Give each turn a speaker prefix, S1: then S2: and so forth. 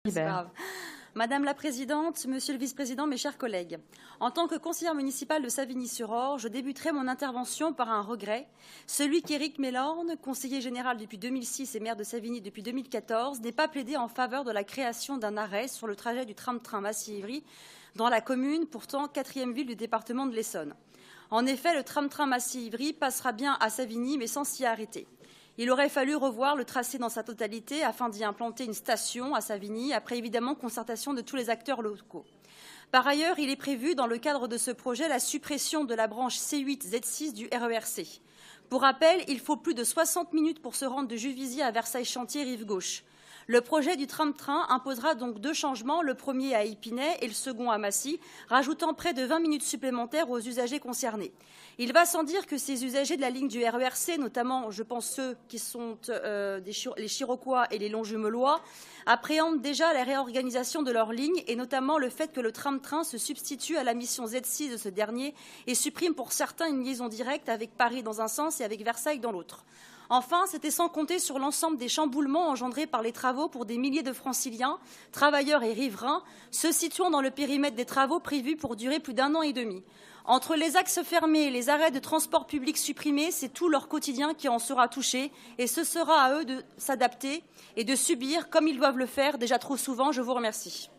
S1: C'est pas grave. Madame la Présidente, Monsieur le Vice-président, mes chers collègues, en tant que conseillère municipale de Savigny-sur-Orge, je débuterai mon intervention par un regret, celui qu'Éric Mélorne, conseiller général depuis 2006 et maire de Savigny depuis 2014, n'ait pas plaidé en faveur de la création d'un arrêt sur le trajet du tram-train Massy-Ivry dans la commune, pourtant 4e ville du département de l'Essonne. En effet, le tram-train Massy-Ivry passera bien à Savigny, mais sans s'y arrêter. Il aurait fallu revoir le tracé dans sa totalité afin d'y implanter une station à Savigny, après évidemment concertation de tous les acteurs locaux. Par ailleurs, il est prévu dans le cadre de ce projet la suppression de la branche C8-Z6 du RERC. Pour rappel, il faut plus de 60 minutes pour se rendre de Juvisy à Versailles-Chantier, rive gauche. Le projet du tram-train imposera donc 2 changements, le premier à Épinay et le second à Massy, rajoutant près de 20 minutes supplémentaires aux usagers concernés. Il va sans dire que ces usagers de la ligne du RERC, notamment, je pense, ceux qui sont les Chiroquois et les Longjumelois, appréhendent déjà la réorganisation de leur ligne et notamment le fait que le tram-train se substitue à la mission Z6 de ce dernier et supprime pour certains une liaison directe avec Paris dans un sens et avec Versailles dans l'autre. Enfin, c'était sans compter sur l'ensemble des chamboulements engendrés par les travaux pour des milliers de franciliens, travailleurs et riverains, se situant dans le périmètre des travaux prévus pour durer plus d'1 an et demi. Entre les axes fermés et les arrêts de transport public supprimés, c'est tout leur quotidien qui en sera touché et ce sera à eux de s'adapter et de subir comme ils doivent le faire déjà trop souvent. Je vous remercie.